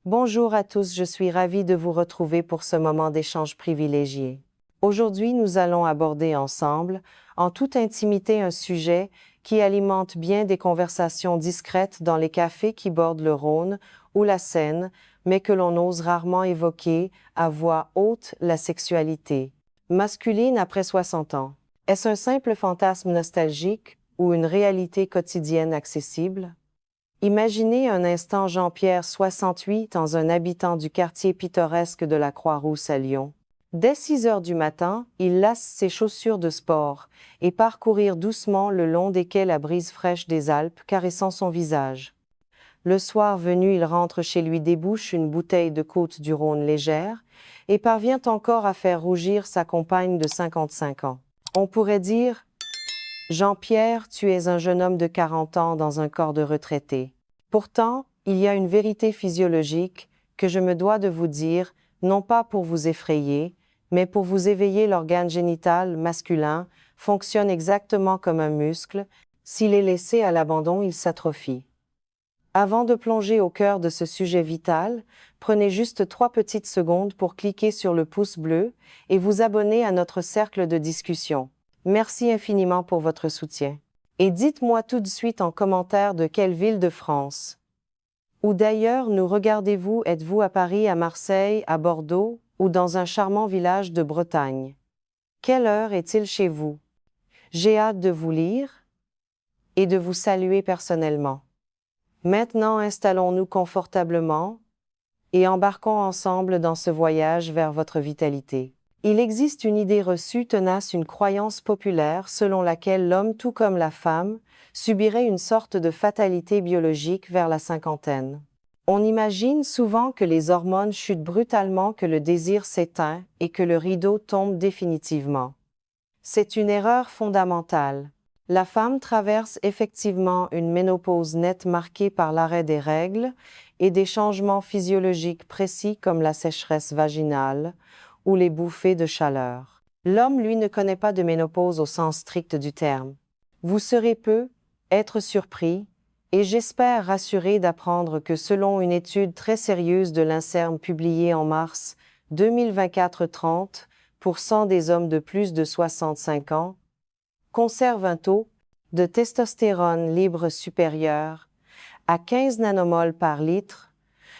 Bonjour à tous, je suis ravie de vous retrouver pour ce moment d'échange privilégié. Aujourd'hui, nous allons aborder ensemble, en toute intimité, un sujet qui alimente bien des conversations discrètes dans les cafés qui bordent le Rhône ou la Seine, mais que l'on ose rarement évoquer à voix haute: la sexualité masculine après 60 ans. Est-ce un simple fantasme nostalgique ou une réalité quotidienne accessible? Imaginez un instant Jean-Pierre, 68 ans, un habitant du quartier pittoresque de la Croix-Rousse à Lyon. Dès 6 heures du matin, il lasse ses chaussures de sport et part courir doucement le long des quais, la brise fraîche des Alpes caressant son visage. Le soir venu, il rentre chez lui, débouche une bouteille de Côtes-du-Rhône légère et parvient encore à faire rougir sa compagne de 55 ans. On pourrait dire: Jean-Pierre, tu es un jeune homme de 40 ans dans un corps de retraité. Pourtant, il y a une vérité physiologique que je me dois de vous dire, non pas pour vous effrayer, mais pour vous éveiller. L'organe génital masculin fonctionne exactement comme un muscle. S'il est laissé à l'abandon, il s'atrophie. Avant de plonger au cœur de ce sujet vital, prenez juste 3 petites secondes pour cliquer sur le pouce bleu et vous abonner à notre cercle de discussion. Merci infiniment pour votre soutien. Et dites-moi tout de suite en commentaire de quelle ville de France ou d'ailleurs nous regardez-vous. Êtes-vous à Paris, à Marseille, à Bordeaux ou dans un charmant village de Bretagne? Quelle heure est-il chez vous? J'ai hâte de vous lire et de vous saluer personnellement. Maintenant, installons-nous confortablement et embarquons ensemble dans ce voyage vers votre vitalité. Il existe une idée reçue tenace, une croyance populaire selon laquelle l'homme, tout comme la femme, subirait une sorte de fatalité biologique vers la cinquantaine. On imagine souvent que les hormones chutent brutalement, que le désir s'éteint et que le rideau tombe définitivement. C'est une erreur fondamentale. La femme traverse effectivement une ménopause nette marquée par l'arrêt des règles et des changements physiologiques précis comme la sécheresse vaginale ou les bouffées de chaleur. L'homme, lui, ne connaît pas de ménopause au sens strict du terme. Vous serez peu être surpris et j'espère rassuré d'apprendre que selon une étude très sérieuse de l'INSERM publiée en mars 2024, 30% des hommes de plus de 65 ans conservent un taux de testostérone libre supérieur à 15 nanomoles par litre,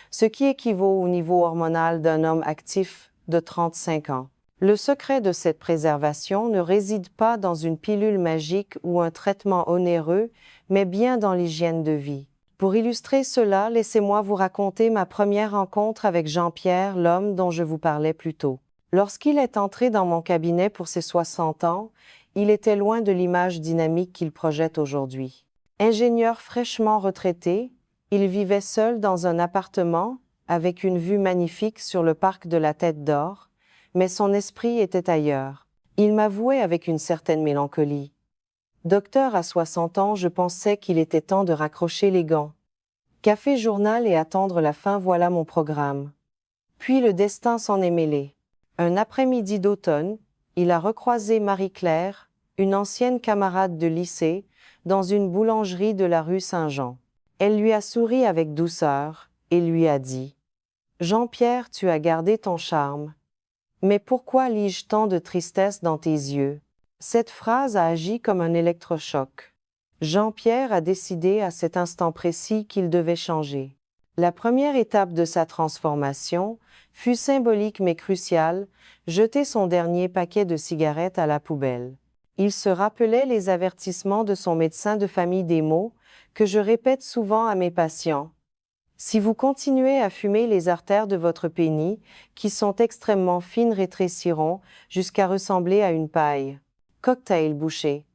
ce qui équivaut au niveau hormonal d'un homme actif de 35 ans. Le secret de cette préservation ne réside pas dans une pilule magique ou un traitement onéreux, mais bien dans l'hygiène de vie. Pour illustrer cela, laissez-moi vous raconter ma première rencontre avec Jean-Pierre, l'homme dont je vous parlais plus tôt. Lorsqu'il est entré dans mon cabinet pour ses 60 ans, il était loin de l'image dynamique qu'il projette aujourd'hui. Ingénieur fraîchement retraité, il vivait seul dans un appartement avec une vue magnifique sur le parc de la Tête d'Or, mais son esprit était ailleurs. Il m'avouait avec une certaine mélancolie: Docteur, à 60 ans, je pensais qu'il était temps de raccrocher les gants. Café, journal et attendre la fin, voilà mon programme. Puis le destin s'en est mêlé. Un après-midi d'automne, il a recroisé Marie-Claire, une ancienne camarade de lycée, dans une boulangerie de la rue Saint-Jean. Elle lui a souri avec douceur et lui a dit: Jean-Pierre, tu as gardé ton charme. Mais pourquoi lis-je tant de tristesse dans tes yeux? Cette phrase a agi comme un électrochoc. Jean-Pierre a décidé à cet instant précis qu'il devait changer. La première étape de sa transformation fut symbolique mais cruciale: jeter son dernier paquet de cigarettes à la poubelle. Il se rappelait les avertissements de son médecin de famille, des mots que je répète souvent à mes patients: si vous continuez à fumer, les artères de votre pénis, qui sont extrêmement fines, rétréciront jusqu'à ressembler à une paille. Cocktail bouché.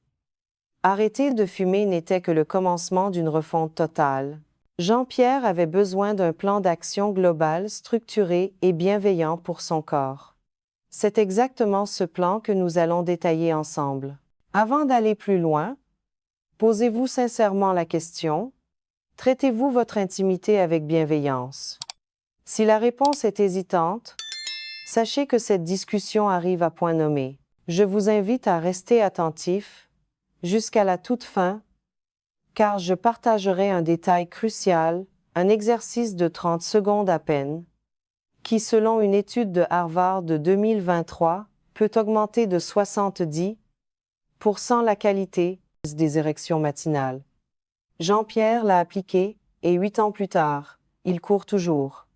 Arrêter de fumer n'était que le commencement d'une refonte totale. Jean-Pierre avait besoin d'un plan d'action global, structuré et bienveillant pour son corps. C'est exactement ce plan que nous allons détailler ensemble. Avant d'aller plus loin, posez-vous sincèrement la question: traitez-vous votre intimité avec bienveillance? Si la réponse est hésitante, sachez que cette discussion arrive à point nommé. Je vous invite à rester attentif jusqu'à la toute fin, car je partagerai un détail crucial, Un exercice de 30 secondes à peine, qui selon une étude de Harvard de 2023, peut augmenter de 70% la qualité des érections matinales. Jean-Pierre l'a appliqué, et 8 ans plus tard, il court toujours.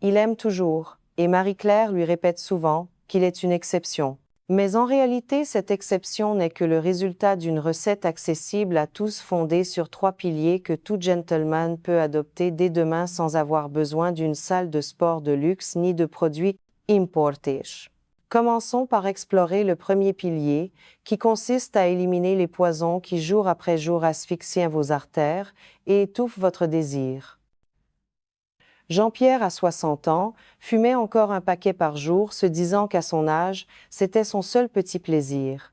Il aime toujours, et Marie-Claire lui répète souvent qu'il est une exception. Mais en réalité, cette exception n'est que le résultat d'une recette accessible à tous fondée sur 3 piliers que tout gentleman peut adopter dès demain sans avoir besoin d'une salle de sport de luxe ni de produits importés. Commençons par explorer le premier pilier, qui consiste à éliminer les poisons qui jour après jour asphyxient vos artères et étouffent votre désir. Jean-Pierre, à 60 ans, fumait encore un paquet par jour, se disant qu'à son âge, c'était son seul petit plaisir.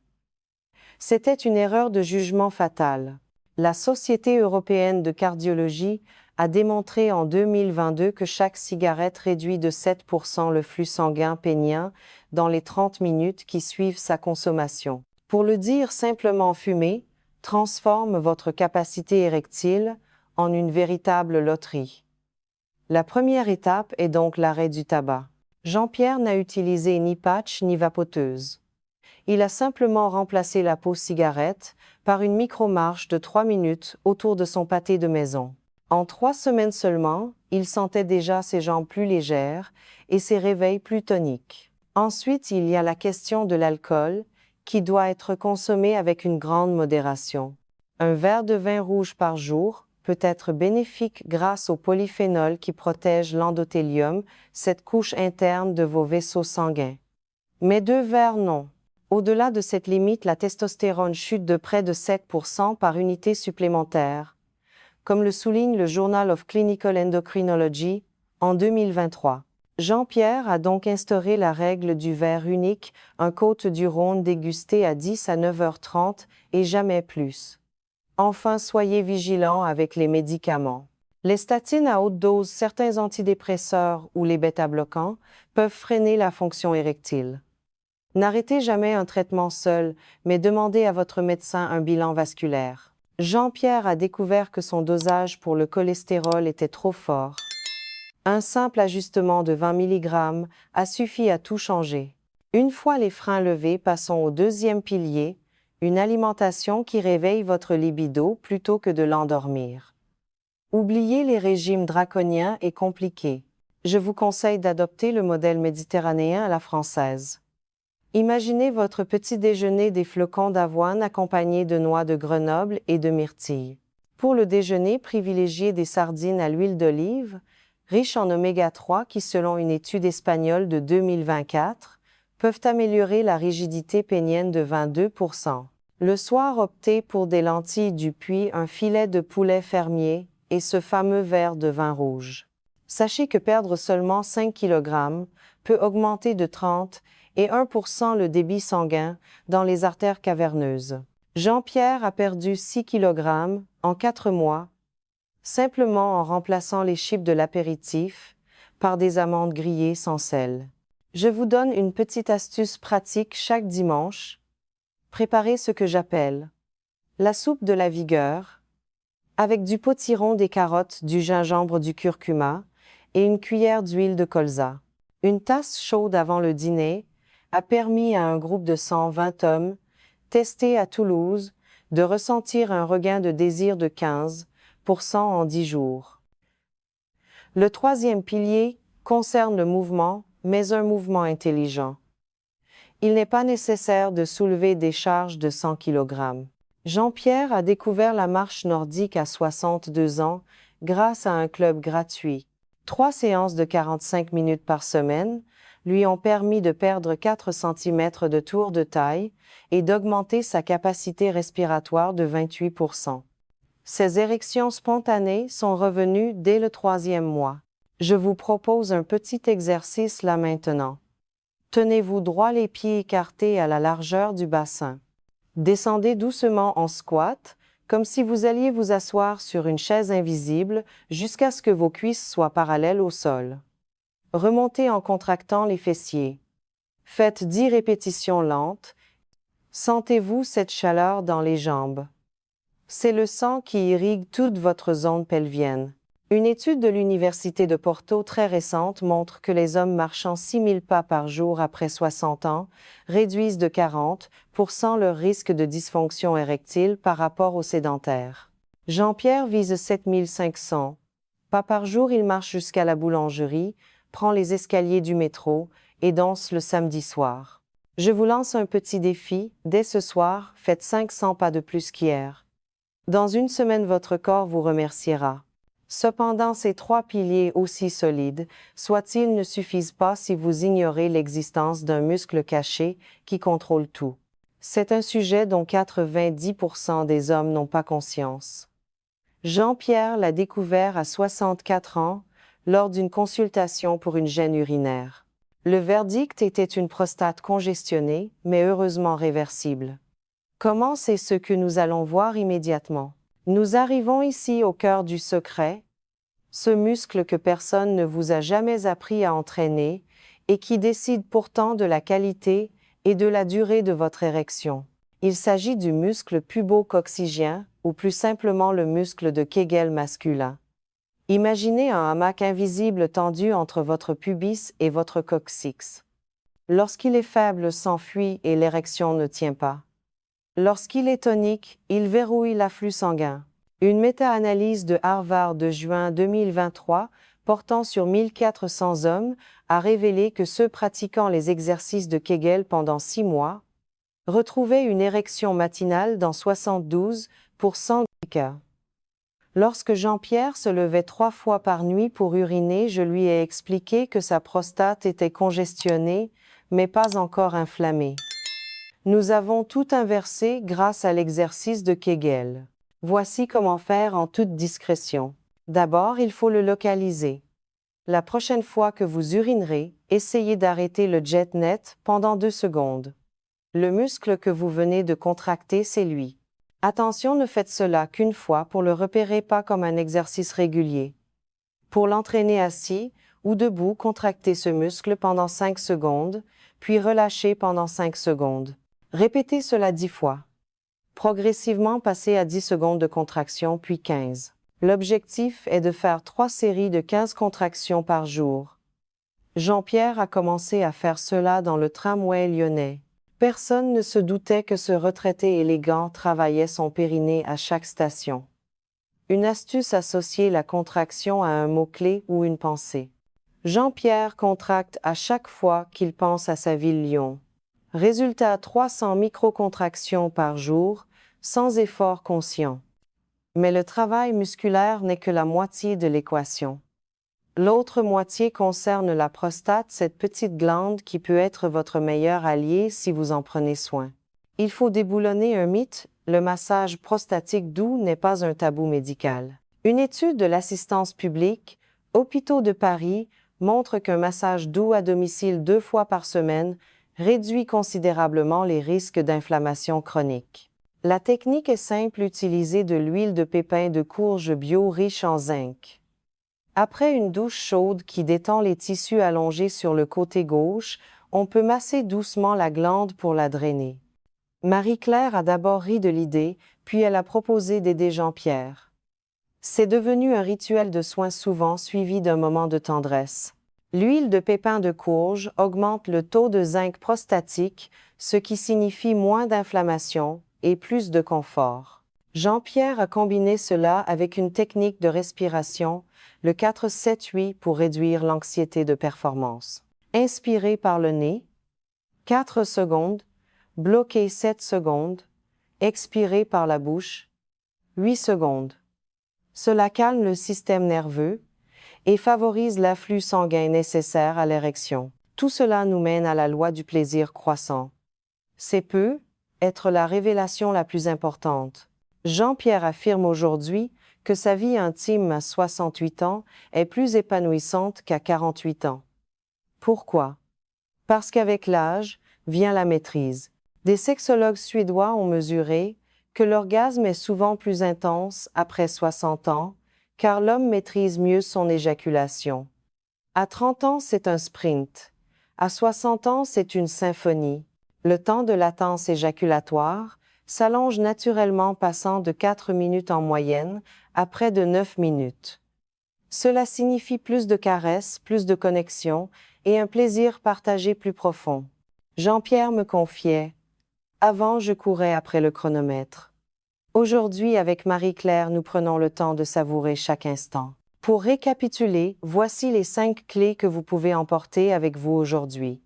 C'était une erreur de jugement fatale. La Société européenne de cardiologie a démontré en 2022 que chaque cigarette réduit de 7% le flux sanguin pénien dans les 30 minutes qui suivent sa consommation. Pour le dire simplement, fumer transforme votre capacité érectile en une véritable loterie. La première étape est donc l'arrêt du tabac. Jean-Pierre n'a utilisé ni patch ni vapoteuse. Il a simplement remplacé la pause cigarette par une micro-marche de 3 minutes autour de son pâté de maison. En 3 semaines seulement, il sentait déjà ses jambes plus légères et ses réveils plus toniques. Ensuite, il y a la question de l'alcool, qui doit être consommé avec une grande modération. Un verre de vin rouge par jour peut être bénéfique grâce au polyphénol qui protège l'endothélium, cette couche interne de vos vaisseaux sanguins. Mais 2 verres, non. Au-delà de cette limite, la testostérone chute de près de 7% par unité supplémentaire, comme le souligne le Journal of Clinical Endocrinology en 2023. Jean-Pierre a donc instauré la règle du verre unique, un Côte-du-Rhône dégusté à 10 à 9h30 et jamais plus. Enfin, soyez vigilants avec les médicaments. Les statines à haute dose, certains antidépresseurs ou les bêta-bloquants peuvent freiner la fonction érectile. N'arrêtez jamais un traitement seul, mais demandez à votre médecin un bilan vasculaire. Jean-Pierre a découvert que son dosage pour le cholestérol était trop fort. Un simple ajustement de 20 mg a suffi à tout changer. Une fois les freins levés, passons au deuxième pilier, une alimentation qui réveille votre libido plutôt que de l'endormir. Oubliez les régimes draconiens et compliqués. Je vous conseille d'adopter le modèle méditerranéen à la française. Imaginez votre petit déjeuner des flocons d'avoine accompagnés de noix de Grenoble et de myrtille. Pour le déjeuner, privilégiez des sardines à l'huile d'olive, riches en oméga 3 qui, selon une étude espagnole de 2024, peuvent améliorer la rigidité pénienne de 22%. Le soir, optez pour des lentilles du puits, un filet de poulet fermier et ce fameux verre de vin rouge. Sachez que perdre seulement 5 kg peut augmenter de 30 et 1% le débit sanguin dans les artères caverneuses. Jean-Pierre a perdu 6 kg en 4 mois, simplement en remplaçant les chips de l'apéritif par des amandes grillées sans sel. Je vous donne une petite astuce pratique chaque dimanche. Préparez ce que j'appelle la soupe de la vigueur, avec du potiron, des carottes, du gingembre, du curcuma et une cuillère d'huile de colza. Une tasse chaude avant le dîner a permis à un groupe de 120 hommes, testés à Toulouse, de ressentir un regain de désir de 15% en 10 jours. Le troisième pilier concerne le mouvement, mais un mouvement intelligent. Il n'est pas nécessaire de soulever des charges de 100 kg. Jean-Pierre a découvert la marche nordique à 62 ans grâce à un club gratuit. 3 séances de 45 minutes par semaine lui ont permis de perdre 4 cm de tour de taille et d'augmenter sa capacité respiratoire de 28%. Ses érections spontanées sont revenues dès le 3e mois. Je vous propose un petit exercice là maintenant. Tenez-vous droit, les pieds écartés à la largeur du bassin. Descendez doucement en squat, comme si vous alliez vous asseoir sur une chaise invisible jusqu'à ce que vos cuisses soient parallèles au sol. Remontez en contractant les fessiers. Faites 10 répétitions lentes. Sentez-vous cette chaleur dans les jambes. C'est le sang qui irrigue toute votre zone pelvienne. Une étude de l'Université de Porto très récente montre que les hommes marchant 6000 pas par jour après 60 ans réduisent de 40% leur risque de dysfonction érectile par rapport aux sédentaires. Jean-Pierre vise 7500 pas par jour, il marche jusqu'à la boulangerie, prend les escaliers du métro et danse le samedi soir. Je vous lance un petit défi, dès ce soir, faites 500 pas de plus qu'hier. Dans une semaine, votre corps vous remerciera. Cependant, ces 3 piliers aussi solides, soient-ils, ne suffisent pas si vous ignorez l'existence d'un muscle caché qui contrôle tout. C'est un sujet dont 90% des hommes n'ont pas conscience. Jean-Pierre l'a découvert à 64 ans, lors d'une consultation pour une gêne urinaire. Le verdict était une prostate congestionnée, mais heureusement réversible. Comment, c'est ce que nous allons voir immédiatement. Nous arrivons ici au cœur du secret, ce muscle que personne ne vous a jamais appris à entraîner et qui décide pourtant de la qualité et de la durée de votre érection. Il s'agit du muscle pubo-coccygien, ou plus simplement le muscle de Kegel masculin. Imaginez un hamac invisible tendu entre votre pubis et votre coccyx. Lorsqu'il est faible, s'enfuit et l'érection ne tient pas. Lorsqu'il est tonique, il verrouille l'afflux sanguin. Une méta-analyse de Harvard de juin 2023, portant sur 1400 hommes, a révélé que ceux pratiquant les exercices de Kegel pendant 6 mois retrouvaient une érection matinale dans 72% des cas. Lorsque Jean-Pierre se levait 3 fois par nuit pour uriner, je lui ai expliqué que sa prostate était congestionnée, mais pas encore inflammée. Nous avons tout inversé grâce à l'exercice de Kegel. Voici comment faire en toute discrétion. D'abord, il faut le localiser. La prochaine fois que vous urinerez, essayez d'arrêter le jet net pendant 2 secondes. Le muscle que vous venez de contracter, c'est lui. Attention, ne faites cela qu'une fois pour le repérer, pas comme un exercice régulier. Pour l'entraîner assis ou debout, contractez ce muscle pendant 5 secondes, puis relâchez pendant 5 secondes. Répétez cela 10 fois. Progressivement, passez à 10 secondes de contraction, puis 15. L'objectif est de faire 3 séries de 15 contractions par jour. Jean-Pierre a commencé à faire cela dans le tramway lyonnais. Personne ne se doutait que ce retraité élégant travaillait son périnée à chaque station. Une astuce: associer la contraction à un mot-clé ou une pensée. Jean-Pierre contracte à chaque fois qu'il pense à sa ville Lyon. Résultat: 300 microcontractions par jour, sans effort conscient. Mais le travail musculaire n'est que la moitié de l'équation. L'autre moitié concerne la prostate, cette petite glande qui peut être votre meilleur allié si vous en prenez soin. Il faut déboulonner un mythe: le massage prostatique doux n'est pas un tabou médical. Une étude de l'Assistance publique, Hôpitaux de Paris, montre qu'un massage doux à domicile 2 fois par semaine réduit considérablement les risques d'inflammation chronique. La technique est simple: utiliser de l'huile de pépins de courge bio riche en zinc. Après une douche chaude qui détend les tissus allongés sur le côté gauche, on peut masser doucement la glande pour la drainer. Marie-Claire a d'abord ri de l'idée, puis elle a proposé d'aider Jean-Pierre. C'est devenu un rituel de soins, souvent suivi d'un moment de tendresse. L'huile de pépins de courge augmente le taux de zinc prostatique, ce qui signifie moins d'inflammation et plus de confort. Jean-Pierre a combiné cela avec une technique de respiration, le 4-7-8, pour réduire l'anxiété de performance. Inspirez par le nez, 4 secondes, bloquez 7 secondes, expirez par la bouche, 8 secondes. Cela calme le système nerveux et favorise l'afflux sanguin nécessaire à l'érection. Tout cela nous mène à la loi du plaisir croissant. C'est peut être la révélation la plus importante. Jean-Pierre affirme aujourd'hui que sa vie intime à 68 ans est plus épanouissante qu'à 48 ans. Pourquoi? Parce qu'avec l'âge vient la maîtrise. Des sexologues suédois ont mesuré que l'orgasme est souvent plus intense après 60 ans, car l'homme maîtrise mieux son éjaculation. À 30 ans, c'est un sprint. À 60 ans, c'est une symphonie. Le temps de latence éjaculatoire s'allonge naturellement, passant de 4 minutes en moyenne à près de 9 minutes. Cela signifie plus de caresses, plus de connexion et un plaisir partagé plus profond. Jean-Pierre me confiait: Avant, je courais après le chronomètre. Aujourd'hui, avec Marie-Claire, nous prenons le temps de savourer chaque instant. Pour récapituler, voici les 5 clés que vous pouvez emporter avec vous aujourd'hui.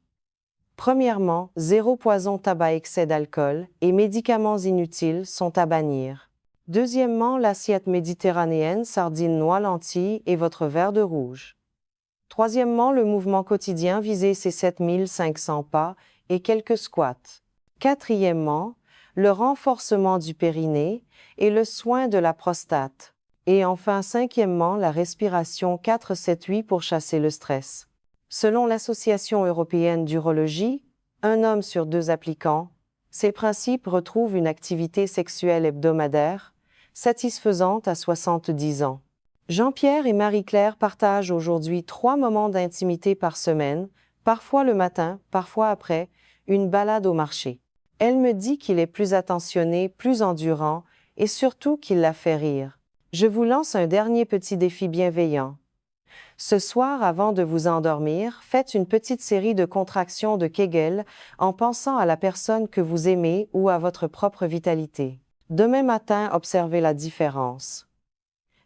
Premièrement, zéro poison, tabac, excès d'alcool et médicaments inutiles sont à bannir. Deuxièmement, l'assiette méditerranéenne, sardines, noix, lentilles et votre verre de rouge. Troisièmement, le mouvement quotidien, visez ces 7500 pas et quelques squats. Quatrièmement, le renforcement du périnée et le soin de la prostate. Et enfin, cinquièmement, la respiration 4-7-8 pour chasser le stress. Selon l'Association européenne d'urologie, un homme sur 2 appliquants, ces principes retrouvent une activité sexuelle hebdomadaire, satisfaisante à 70 ans. Jean-Pierre et Marie-Claire partagent aujourd'hui 3 moments d'intimité par semaine, parfois le matin, parfois après, une balade au marché. Elle me dit qu'il est plus attentionné, plus endurant, et surtout qu'il la fait rire. Je vous lance un dernier petit défi bienveillant. Ce soir, avant de vous endormir, faites une petite série de contractions de Kegel en pensant à la personne que vous aimez ou à votre propre vitalité. Demain matin, observez la différence.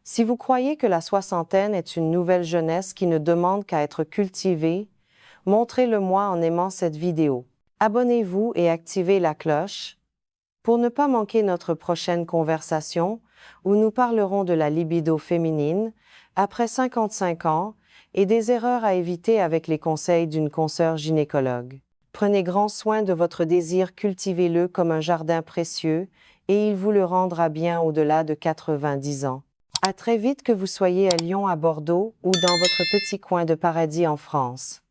Si vous croyez que la soixantaine est une nouvelle jeunesse qui ne demande qu'à être cultivée, montrez-le-moi en aimant cette vidéo. Abonnez-vous et activez la cloche pour ne pas manquer notre prochaine conversation où nous parlerons de la libido féminine après 55 ans et des erreurs à éviter avec les conseils d'une consoeur gynécologue. Prenez grand soin de votre désir, cultivez-le comme un jardin précieux et il vous le rendra bien au-delà de 90 ans. À très vite, que vous soyez à Lyon, à Bordeaux ou dans votre petit coin de paradis en France.